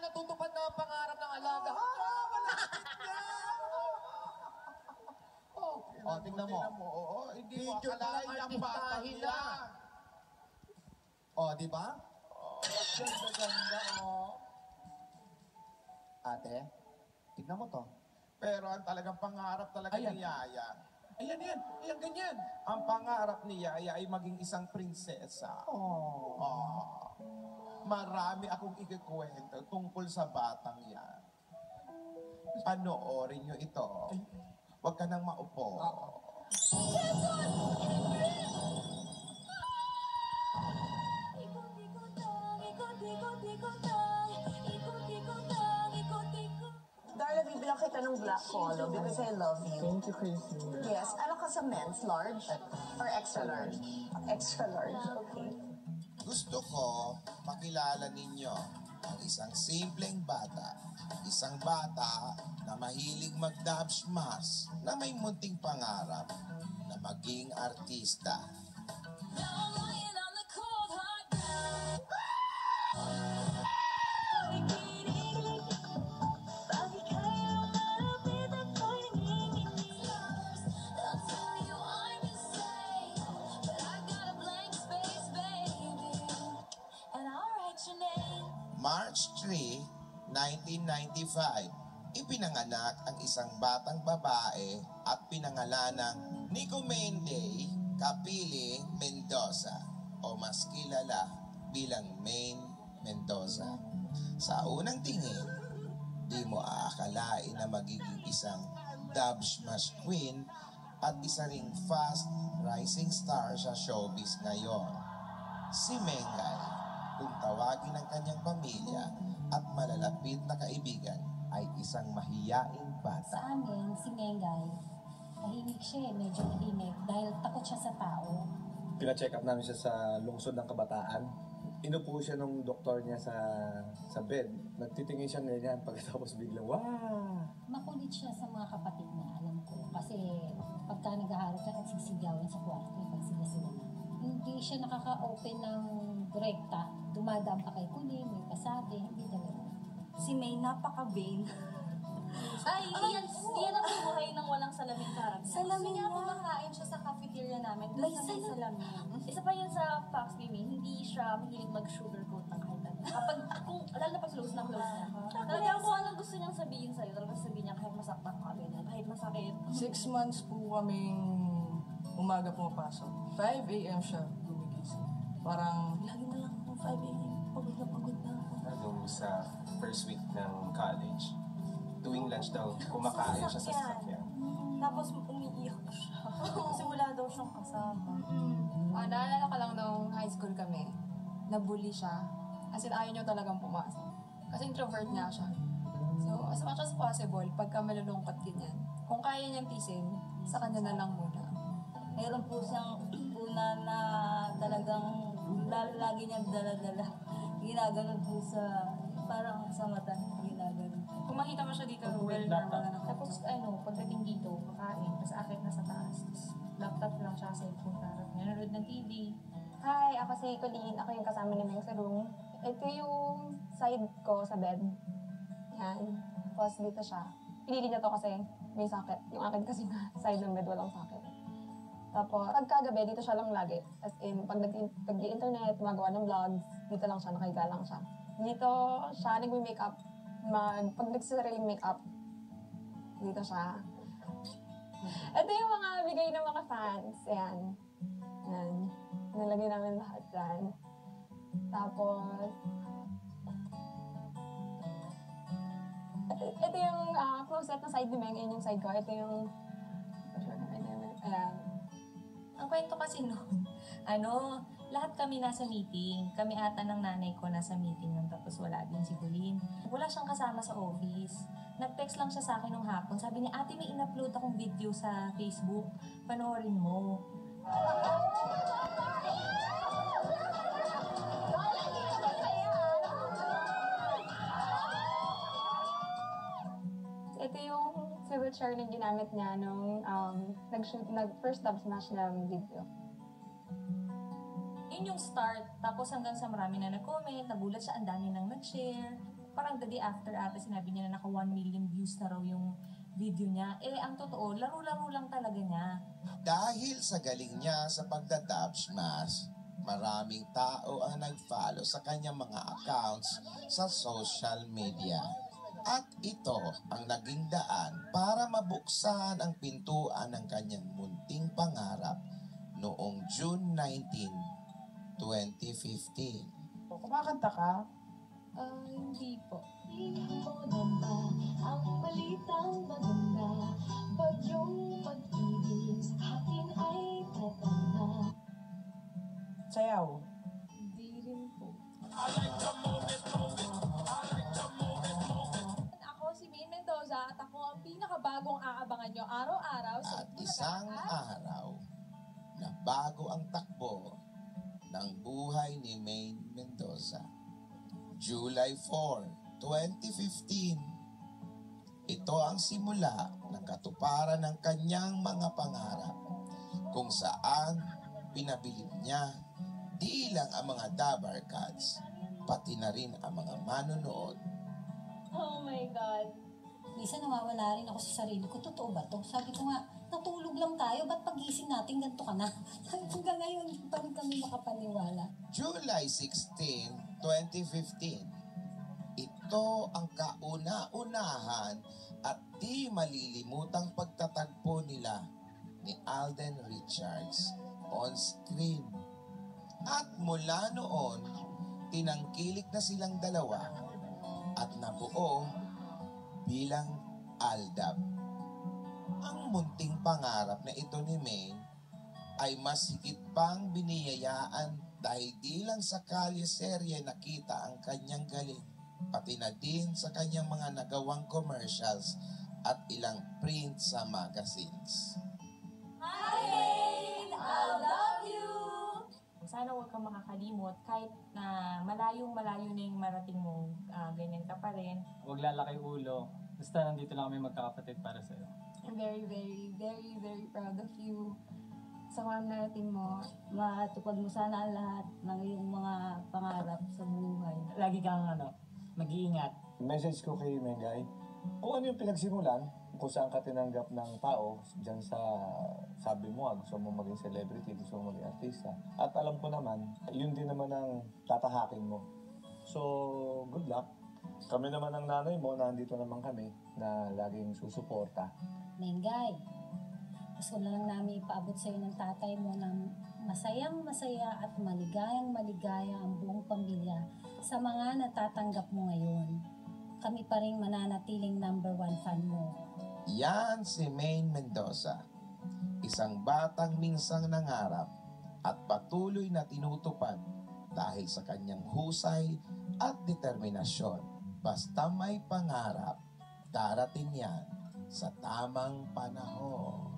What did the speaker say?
na natutupad na ang pangarap ng alaga. Oh, tingnan mo. Oo, hindi mo Picture pa akalain lang ang bata artistahin niya. na. Oh, di ba? Ganda-ganda, oh. Ate, tignan mo to. Pero ang talagang pangarap talaga Ayan. ni Yaya. Ayan yan. Ayan, ganyan. Ang pangarap ni Yaya ay maging isang prinsesa. Oh. Marami akong ikikwento tungkol sa batang yan. Panoorin nyo ito. Huwag ka nang maupo. Darla, bibilang kita ng black polo because I love you. Thank you, Christine. Yes, ano ka sa men's? Large? Or extra large? Extra large, okay. Gusto ko makilala ninyo ang isang simpleng bata. Isang bata na mahilig mag-dubsmash na may munting pangarap na maging artista. March 3, 1995, ipinanganak ang isang batang babae at pinangalanang Nicomende Capili Mendoza o mas kilala bilang Maine Mendoza. Sa unang tingin, di mo aakalain na magiging isang dubsmash queen at isa ring fast rising star sa showbiz ngayon. Si Mengay, kung tawagin ng kanyang pamilya at malalapit na kaibigan, ay isang mahiyaing bata. Sa amin, si Mengay, tahimik siya eh, medyo tahimik dahil takot siya sa tao. Pina-check up namin siya sa lungsod ng kabataan. Inupo siya nung doktor niya sa bed. Nagtitingin siya ganyan pagkatapos biglang, wow! Makulit siya sa mga kapatid niya, alam ko. Kasi pagka nag-aharap siya, nagsisigawan sa kwarto, pag sila na. Hindi siya nakaka-open ng direkta. Dumadaan pa kay Kuling, may pasabi, hindi talaga. Si May napaka-vain. Ay, yan ang buhay ng walang salamin karang. Salamin niya nga. kumakain siya sa cafeteria namin. May Doon sa may salamin. Isa pa yan sa facts ni May, hindi siya mahilig mag-sugarcoat ng kahit ano. Lalo na pag close na. Talagang kung anong gusto niyang sabihin sa'yo, talagang sabihin niya kahit masaktan ka, ganyan, kahit masakit. 6 months po kaming umaga pumapasok. 5 a.m. siya gumigising. Parang Lagi na lang akong 5 a.m. Pagod na ako. Nung sa first week ng college, tuwing lunch daw, kumakain siya sa sasakyan. Tapos umiiyak siya. Kasi wala daw siyang kasama. Naalala ko lang nung high school kami, nabully siya. As in, ayaw niya talagang pumasok. Kasi introvert nga siya. So, as much as possible, pagka malulungkot ganyan, kung kaya niyang tisin, sa kanya na lang muna. Meron po siyang una na talagang lagi niyang dala-dala. Ginaganon po sa, parang sa mata, ginaganon. Kung makita mo siya dito, well, normal na naman. Tapos pagdating dito, kakain, tapos akit na sa taas. Tapos laptop lang siya, cellphone parang nanonood ng TV. Hi, ako si Colleen. Ako yung kasama ni Meng sa room. Ito yung side ko sa bed. Yan. Tapos dito siya. Pinili niya to kasi may sakit. Yung akin kasi na side ng bed walang sakit. Tapos pagkagabi, dito siya lang lagi. As in, pag nag-internet, gumagawa ng vlogs, dito lang siya, nakahiga lang siya. Dito siya nagme-makeup. Pag nagsisariling makeup, dito siya. Ito yung mga bigay ng mga fans. Ayan. Ayan. Nilagay namin lahat dyan. Tapos, ito yung closet na side ni Meng. Ayan yung side ko. Ito yung... Ayan. Ang kwento kasi lahat kami nasa meeting. Kami ata ng nanay ko nasa meeting nun, tapos wala din si Colleen. Wala siyang kasama sa office. Nag-text lang siya sa akin nung hapon. Sabi niya, ate, may in-upload akong video sa Facebook. Panoorin mo. Ito yung wheelchair na ginamit niya nung nag-first dubsmash na video. Yun yung start. Tapos hanggang sa marami na nag-comment, nagulat siya, ang dami nang nag-share. parang the day after ata sinabi niya na naka 1 million views na raw yung video niya. Eh, ang totoo, laro-laro lang talaga niya. Dahil sa galing niya sa pagdadub smash, maraming tao ang nag-follow sa kanyang mga accounts sa social media. At ito ang naging daan para mabuksan ang pintuan ng kanyang munting pangarap noong June 19, 2015. Kumakanta ka? Hindi po. Ang balitang maganda, bagyong pag-ibig sa atin ay tatanda. Sayaw. Hindi rin po. Ako si Maine Mendoza at ako ang pinakabagong aabangan nyo araw-araw sa At isang araw na bago ang takbo ng buhay ni Maine Mendoza. July 4, 2015. Ito ang simula ng katuparan ng kanyang mga pangarap kung saan pinabilib niya di lang ang mga Dabar Cats, pati na rin ang mga manonood. Oh my God. Minsan nawawala rin ako sa sarili ko. Totoo ba to? Sabi ko nga, natulog lang tayo. Ba't pagising natin ganito ka na? Hanggang ngayon, hindi pa rin kami makapaniwala. July 16, 2015. Ito ang kauna-unahan at di malilimutang pagtatagpo nila ni Alden Richards on screen. At mula noon, tinangkilik na silang dalawa at nabuo bilang Aldab. Ang munting pangarap na ito ni Maine ay mas higit pang biniyayaan dahil di lang sa kalye-serye nakita ang kanyang galing, pati na din sa kanyang mga nagawang commercials at ilang print sa magazines. Hi, Maine! I love you! Sana huwag kang makakalimot kahit na malayong-malayo na yung marating mo, ganyan ka pa rin. Huwag lalaki ulo. Basta nandito lang kami magkakapatid para sa'yo. I'm very, very, very, very proud of you. Sa mga narating mo. Matupad mo sana ang lahat ng iyong mga pangarap sa buhay. Lagi kang mag-iingat. Message ko kay Mengay, kung ano yung pinagsimulan, kung saan ka tinanggap ng tao, dyan sa sabi mo, gusto mo maging celebrity, gusto mo maging artista. At alam ko naman, yun din naman ang tatahakin mo. So, good luck. Kami naman ang nanay mo, nandito naman kami, na laging susuporta. Mengay, gusto na lang namin ipaabot sa'yo ng tatay mo ng masayang masaya at maligayang maligaya ang buong pamilya sa mga natatanggap mo ngayon. Kami pa rin mananatiling #1 fan mo. Yan si Maine Mendoza, isang batang minsang nangarap at patuloy na tinutupad dahil sa kanyang husay at determinasyon. Basta may pangarap, darating yan sa tamang panahon.